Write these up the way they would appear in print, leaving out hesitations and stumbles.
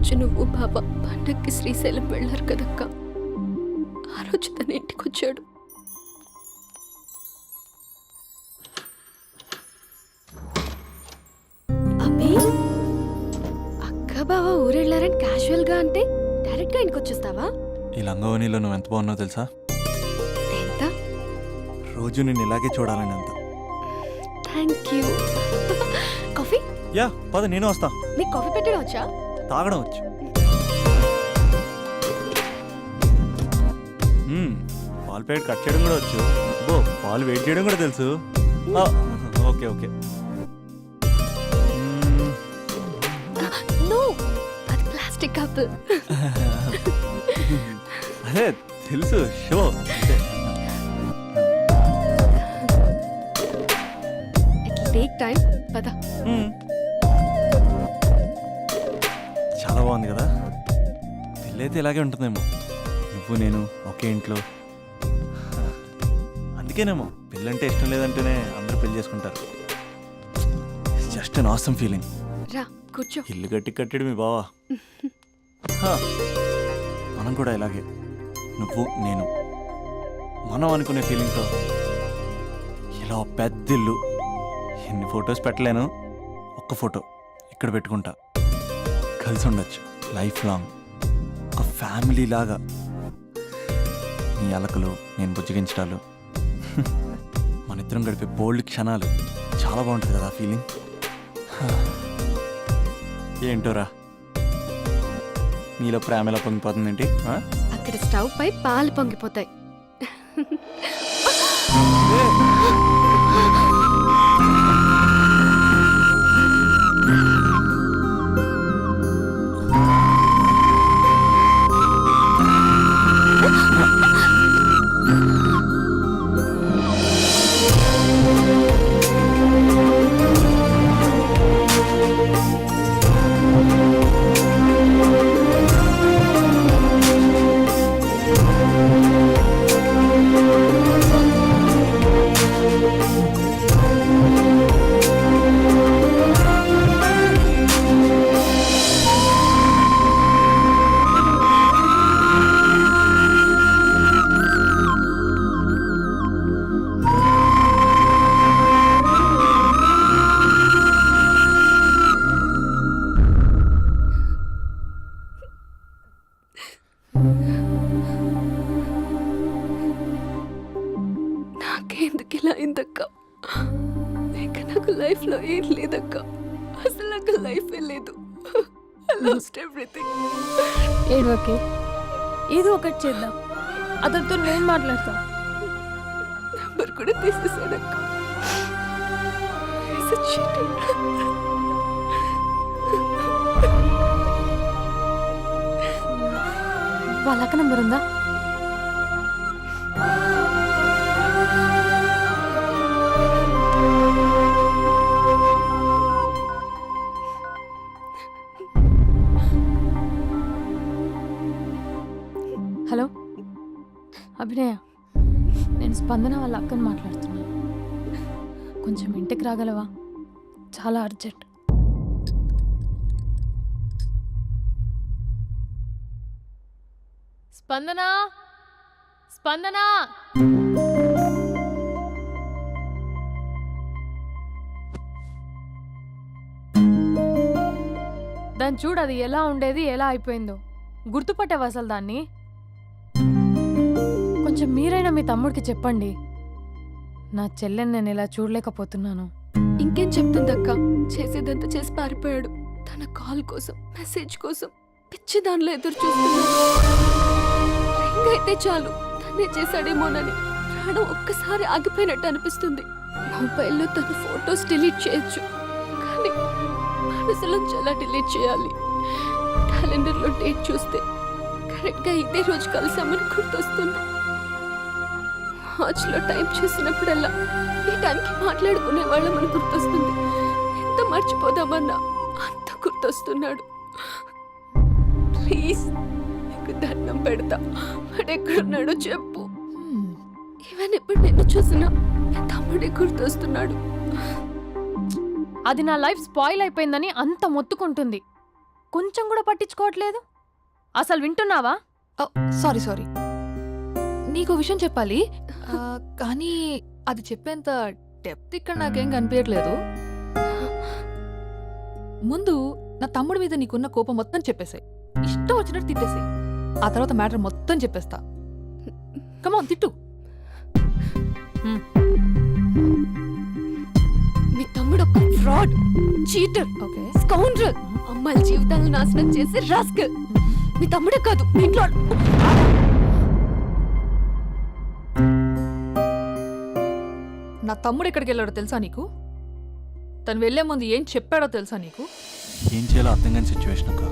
రోజు నువ్వు బాబా పండక్కి శ్రీశైలం వెళ్ళారు కదక్క. ఆ రోజు తన ఇంటికి వచ్చాడు. అబ్బి, అక్క బావ ఊరెళ్ళారని క్యాజువల్ గా అంటే డైరెక్ట్ గా ఇంటికి వచ్చేస్తావా? ఈ లంగవనిలో నువ్వు ఎంత బాగున్నావు తెలుసా? ఎంత? రోజు నేను ఇలాగే చూడాలని అంత. Thank you. కాఫీ? యా పద, నేను వస్తా. నీకు కాఫీ పెట్టడం వచ్చా? తాగడం వచ్చు. పాలు ప్యాకెట్ కట్ చేయడం కూడా వచ్చు. బో, పాలు వెయిట్ చేయడం కూడా తెలుసు. Okay okay. నో, అది ప్లాస్టిక్ కప్. అదే తెలుసు, షో. It take time. పద. చాలా బాగుంది కదా. పెళ్ళైతే ఇలాగే ఉంటుందేమో, నువ్వు నేను ఒకే ఇంట్లో. అందుకేనేమో పెళ్ళంటే ఇష్టం లేదంటేనే అందరూ పెళ్లి చేసుకుంటారు. Just an awesome feeling. రా కూర్చో. ఇల్లు కట్టాడు మీ బావా. మనం కూడా ఇలాగే, నువ్వు నేను మనం అనుకునే ఫీలింగ్తో ఇలా పెద్ద ఇల్లు. ఎన్ని ఫొటోస్ పెట్టలేను, ఒక్క ఫోటో ఇక్కడ పెట్టుకుంటా. కలిసి ఉండొచ్చు లైఫ్ లాంగ్, ఒక ఫ్యామిలీ లాగా. నీ అలకలు, నేను బుజ్జగించడాలు, మన ఇద్దరం గడిపే బోల్డ్ క్షణాలు. చాలా బాగుంటుంది కదా ఫీలింగ్. ఏంటోరా, నీలో ప్రేమ ఎలా పొంగిపోతుందేంటి? అక్కడ స్టవ్ పై పాలు పొంగిపోతాయి. నాకెందుకు ఇలా అయిందక్క? ఇక నాకు లైఫ్ లో ఏం లేదక్క. అసలు నాకు లైఫే లేదు. I lost everything. ఓకే, ఏదో ఒకటి చేద్దాం. అతనితో నేను మాట్లాడతా. నంబర్ కూడా తీసేసాడక్క. He's a cheater. వాళ్ళక్క నంబర్ ఉందా? హలో అభినయ, నేను స్పందన వాళ్ళ అక్కని మాట్లాడుతున్నాను. కొంచెం ఇంటికి రాగలవా? చాలా అర్జెంట్. స్పందన, స్పందన. దాన్ని చూడు, అది ఎలా ఉండేది ఎలా అయిపోయిందో. గుర్తుపట్టావు అసలు దాన్ని? కొంచెం మీరైనా మీ తమ్ముడికి చెప్పండి. నా చెల్లెని నేను ఇలా చూడలేకపోతున్నాను. ఇంకేం చెప్తుందక్క? చేసేదంతా చేసి పారిపోయాడు. తన కాల్ కోసం, మెసేజ్ కోసం పిచ్చి దానిలో ఎదురు చూస్తున్నాడు. రింగ్ అయితే చాలు తనే చేశాడేమోనని ప్రాణం ఒక్కసారి ఆగిపోయినట్టు అనిపిస్తుంది. మొబైల్లో తన ఫొటోస్ డిలీట్ చేయొచ్చు, కానీ మనసులోంచి ఎలా డిలీట్ చేయాలి? క్యాలెండర్లో డేట్ చూస్తే కరెక్ట్గా ఇదే రోజు కలిసామని గుర్తొస్తుంది. వాచ్లో టైం చూసినప్పుడల్లా ఈ టైంకి మాట్లాడుకునే వాళ్ళమని గుర్తొస్తుంది. ఎంత మర్చిపోదామన్నా అంత గుర్తొస్తున్నాడు. ప్లీజ్, నీకు దండం పెడతా, వాడెక్కడున్నాడో చెప్పు. ఈవెన్ ఇప్పుడు నిన్ను చూసినా తమ్ముడే గుర్తొస్తున్నాడు. అది నా లైఫ్ స్పాయిల్ అయిపోయిందని అంత మొత్తుకుంటుంది. కొంచెం కూడా పట్టించుకోవట్లేదు. అసలు వింటున్నావా? సారీ నీకు విషయం చెప్పాలి, కానీ అది చెప్పేంత డెప్త్ ఇక్కడ నాకేం కనిపించట్లేదు. ముందు నా తమ్ముడి మీద నీకున్న కోపం మొత్తం చెప్పేసాయి, ఇష్టం వచ్చినట్టు తిట్టేసాయి. ఆ తర్వాత మ్యాటర్ మొత్తం చెప్పేస్తా. కమాన్ తిట్టు. మీ తమ్ముడు ఒక ఫ్రాడ్, చీటర్, ఓకే స్కౌండ్రల్, అమ్మాయిల జీవితాలను నాశనం చేసి రాస్కల్. మీ తమ్ముడే కాదు, మీ ఇంట్లో నా తమ్ముడు ఎక్కడికి వెళ్ళాడో తెలుసా నీకు? తను వెళ్లే ముందు ఏం చెప్పాడో తెలుసా నీకు? ఏం చేయాలో అర్థం కాని సిచ్యువేషన్ అక్క.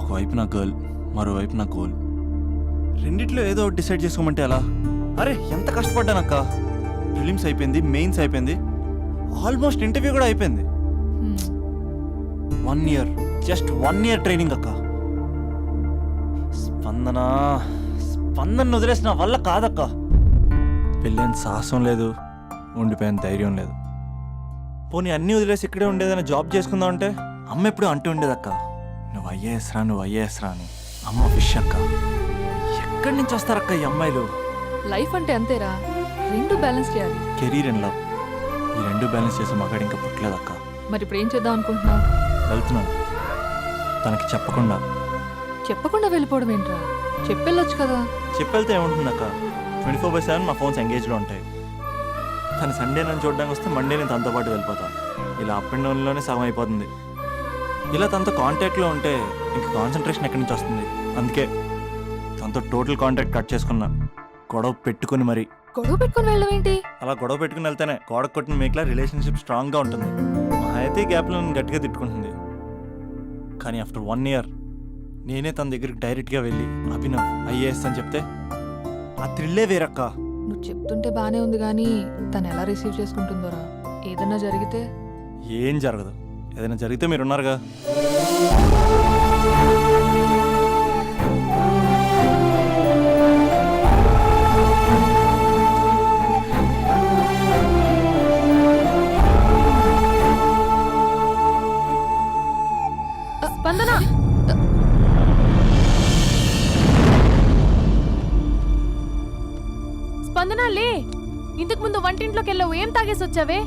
ఒకవైపు నా గర్ల్, మరోవైపు నా గోల్. రెండిట్లో ఏదో ఒకటి డిసైడ్ చేసుకోమంటే ఎలా? అరే ఎంత కష్టపడ్డానక్క. ఫిలిమ్స్ అయిపోయింది, మెయిన్స్ అయిపోయింది, ఆల్మోస్ట్ ఇంటర్వ్యూ కూడా అయిపోయింది. 1 year, జస్ట్ 1 year ట్రైనింగ్ అక్క. స్పందన వదిలేసిన వల్ల కాదక్క. పెళ్ళైన సాహసం లేదు, ఉండిపోయిన ధైర్యం లేదు. పోనీ అన్నీ వదిలేసి ఇక్కడే ఉండేదైనా జాబ్ చేసుకుందాం అంటే అమ్మ ఎప్పుడు అంటూ ఉండేదక్క, నువ్వు ఐఏఎస్ రా అని. అమ్మ ఫిష్ అక్క. ఎక్కడి నుంచి వస్తారక్క ఈ అమ్మాయిలు? లైఫ్ అంటే అంతేరా, రెండు బ్యాలెన్స్ చేయాలి. కెరీర్ అండ్ లవ్, ఈ రెండు బ్యాలెన్స్ చేసే మగాడు ఇంకా పుట్టలేదక్క. మరి ఇప్పుడు ఏం చేద్దాం అనుకుంటున్నావు? వెళ్తున్నాను, తనకి చెప్పకుండా వెళ్ళిపోవడం ఏంట్రా? చెప్పెళ్ళొచ్చు కదా. చెప్పెళ్తే ఏముంటుందక్క, 24/7 నా ఫోన్స్ ఎంగేజ్లో ఉంటాయి. తను సండే నన్ను చూడడానికి వస్తే మండే నేను తనతో పాటు వెళ్ళిపోతాను. ఇలా అప్ అండ్ డౌన్లోనే సగం అయిపోతుంది. ఇలా తనతో కాంటాక్ట్లో ఉంటే ఇంక కాన్సన్ట్రేషన్ ఎక్కడి నుంచి వస్తుంది? అందుకే తనతో టోటల్ కాంటాక్ట్ కట్ చేసుకున్నా, గొడవ పెట్టుకుని మరి. గొడవ పెట్టుకుని వెళ్ళడం ఏంటి? అలా గొడవ పెట్టుకుని వెళ్తేనే గోడ కొట్టిన మేకలా రిలేషన్షిప్ స్ట్రాంగ్గా ఉంటుంది. మా అయితే గ్యాప్లో నన్ను గట్టిగా తిట్టుకుంటుంది. కానీ ఆఫ్టర్ 1 year నేనే తన దగ్గరికి డైరెక్ట్గా వెళ్ళి అభినవ్ ఐఏఎస్ అని చెప్తే ఆ థ్రిల్లే వేరక్క. నువ్వు చెప్తుంటే బానే ఉంది, కానీ తను ఎలా రిసీవ్ చేసుకుంటుందోరా? ఏదన్నా జరిగితే? ఏం జరగదు, ఏదైనా జరిగితే మీరున్నారుగా. స్పందన, స్పందన లే. ఇంతకు ముందు వంటింట్లోకి వెళ్ళావు, ఏం తాగేసి వచ్చావే?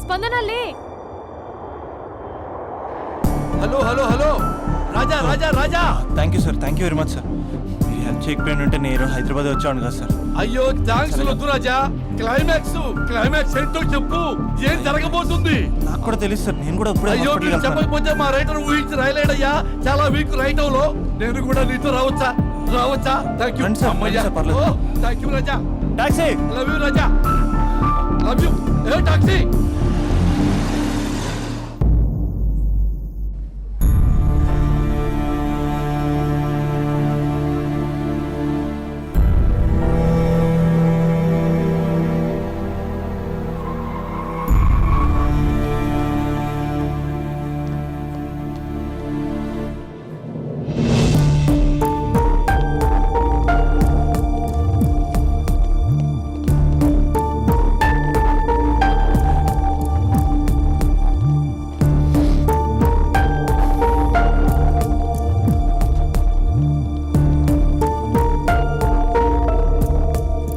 స్పందన లే. Hello hello hello Raja Raja Raja. Thank you sir, thank you very much sir. మీరు హెల్ప్ చేయకపోయిన ఉంటే నేను హైదరాబాద్ వచ్చాను కదా సార్. అయ్యో థ్యాంక్స్ వద్దు రాజా. క్లైమాక్స్ ఏంటో చెప్పు, ఏం జరగబోతుంది? నాకు కూడా తెలుసు సార్, నేను కూడా ఇప్పుడే అయ్యో hospital మీరు వెళ్తున్నాను. చెప్పకపోతే మా రైటర్ ఊహించి రాయలేడయ్యా. చాలా వీక్ రైటంలో నేను కూడా నీతో రావచ్చా? థ్యాంక్ యూ రండి సార్, అమ్మయ్యా. రండి సార్, పర్లేదు. Thank you Raja. Taxi. Love you Raja, love you. A taxi.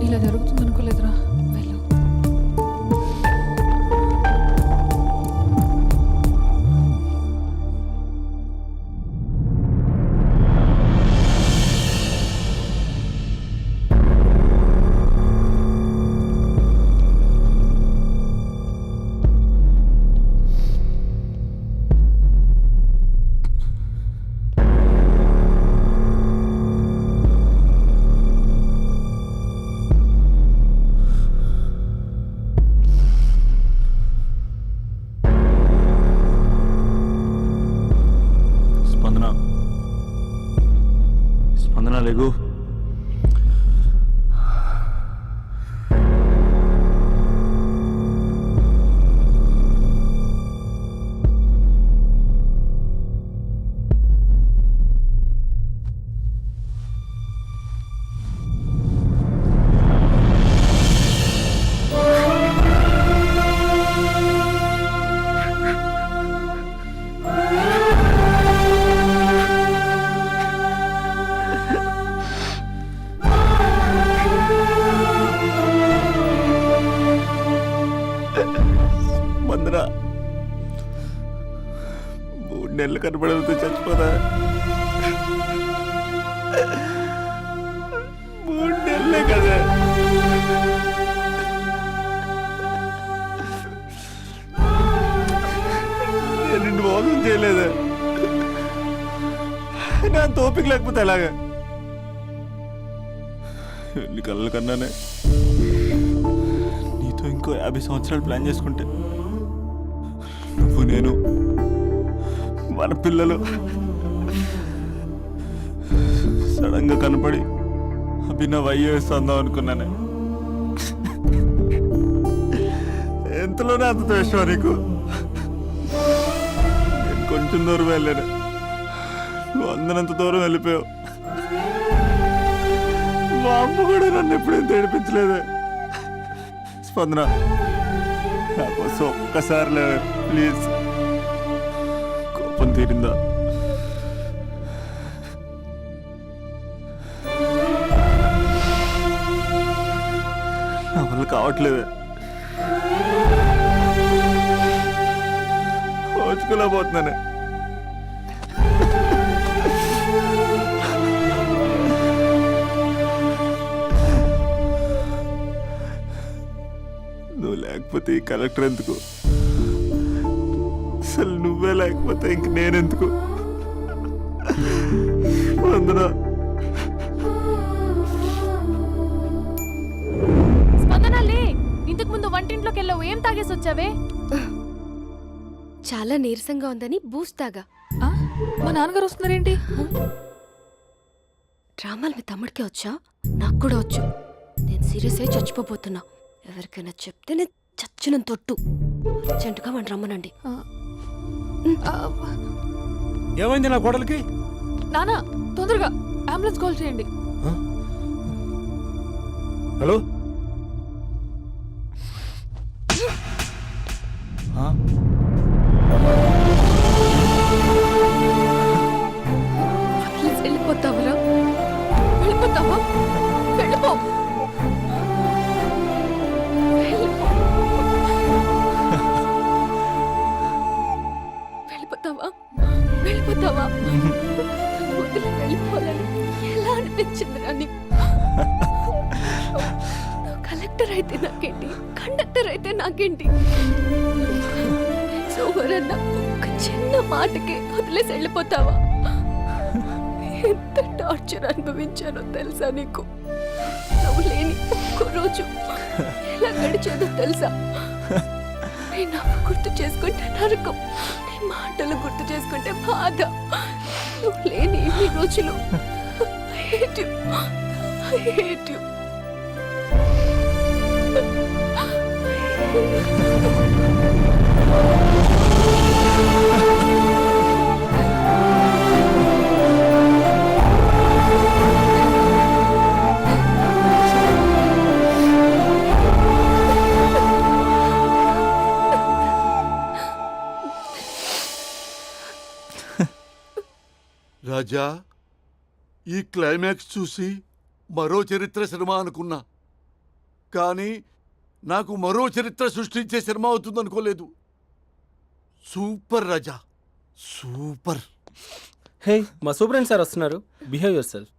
ఇలా జరుగుతుంది అనుకోలేదురా. వెళ్ళు. స్పందన లేగు. నెలలు కనపడకపోతే చచ్చిపోతా. 3 నెలలే కదా. నేను నిన్ను మోసం చేయలేదా? నా తోపిక లేకపోతే ఎలాగా? ఎన్ని కళ్ళ కన్నానే నీతో ఇంకో 50 సంవత్సరాలు ప్లాన్ చేసుకుంటే నువ్వు నేను మన పిల్లలు సడన్ గా కనపడి అభినవ్ ఐఏఎస్ అందాం అనుకున్నానే. ఎంతలోనే అంత ద్వేషం నీకు. నేను కొంచెం దూరం వెళ్ళాను, నువ్వు అందనంత దూరం వెళ్ళిపోయావు. మా అమ్మ కూడా నన్ను ఎప్పుడేం ఏడిపించలేదే. స్పందన, నా కోసం ఒక్కసారి లేవే ప్లీజ్. కోపం తీరిందా? నా వల్ల కావట్లేదే. ఓచుకోలేకపోతున్నానే. నువ్వు లేకపోతే ఈ కలెక్టర్ ఎందుకు? అసలు నువ్వే లేకపోతే ఇంక నేనెందుకు? వందనా. స్పందన లే, ఇంతకు ముందు వంటింట్లోకి వెళ్ళావు, ఏం తాగేసి వచ్చావే? చాలా నీరసంగా ఉందని బూస్ట్ తాగా. ఆ? మా నాన్నగారు వస్తున్నారేంటి? డ్రామాలు మీ తమ్ముడికే వచ్చా? నాకు కూడా వచ్చు. నేను సీరియస్ అయి చచ్చిపోతున్నా. ఎవరికైనా చెప్తే నేను చచ్చిన తొట్టు. అర్జెంటుగా మన రమ్మనండి. ఆ, ఏమైంది నా కోడలికి? నాన్న తొందరగా అంబులెన్స్ కాల్ చేయండి. హలో, ప్లీజ్ వెళ్ళిపోతావరా? వెళ్ళిపోతావా? వెళ్ళిపో. వెళ్ళిపోతావా? వెళ్ళిపోతావా? వదిలి వెళ్ళిపోవాలని ఎలా అనిపించిందిరా నీకు? నువ్వు కలెక్టర్ అయితే నాకేంటి, కండక్టర్ అయితే నాకేంటి? సోమరన్న ఒక్క చిన్న మాటకే వదిలేసి వెళ్ళిపోతావా? ఎంత టార్చర్ అనుభవించానో తెలుసా నీకు? నువ్వు లేని ఒక్క రోజు ఎలా గడిచేదో తెలుసా? నీ నవ్వు గుర్తు చేసుకుంటే నరకం, నీ మాటలు గుర్తు చేసుకుంటే బాధ. నువ్వు లేని ఇన్ని రోజులు I hate you. I hate you. రాజా, ఈ క్లైమాక్స్ చూసి మరో చరిత్ర సినిమా అనుకున్నా, కానీ నాకు మరో చరిత్ర సృష్టించే సినిమా అవుతుంది అనుకోలేదు. సూపర్ రాజా, సూపర్. హే, మా సూపరెంట్ సార్ వస్తున్నారు. Behave your self.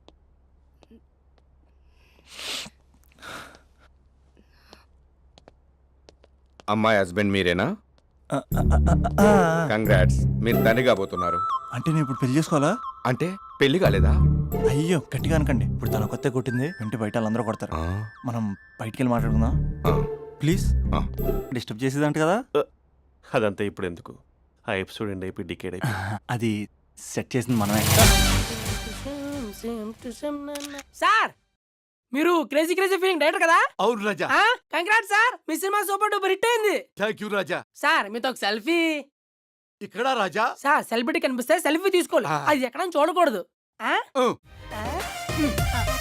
అమ్మాయి హస్బెండ్ మీరేనా? కంగ్రాట్స్, మీరు తండ్రి కాబోతున్నారు. అంటే నేను ఇప్పుడు పెళ్లి చేసుకోవాలా? అంటే పెళ్లి కాలేదా? అయ్యో గట్టిగా అనకండి. ఇప్పుడు తన కొత్త కొట్టింది వింటే బయట వాళ్ళందరూ కొడతారు. ఆ, మనం బయటికి వెళ్ళి మాట్లాడుకుందాం ఆ, ప్లీజ్. ఆ. డిస్టర్బ్ చేసేదంట కదా. అదంతా ఇప్పుడు ఎందుకు? ఆ ఎపిసోడ్ ఎండ్ అయిపోయి డికేడ్ అయిపోయి అది సెట్ చేసింది మనమే. సార్, మీరు క్రేజీ క్రేజీ ఫీలింగ్ డైరెక్టర్ కదా? అవును రాజా. కంగ్రాట్స్ సార్, మీ సినిమా సూపర్ డూపర్ హిట్ అయింది. Thank you Raja. సార్, మీతో ఒక సెల్ఫీ. ఇక్కడ రాజా. సార్, సెలబ్రిటీ కనిపిస్తే సెల్ఫీ తీసుకోవాలి, ఆ. అది ఎక్కడ చూడకూడదు. ఆ? ఆ. ఆ?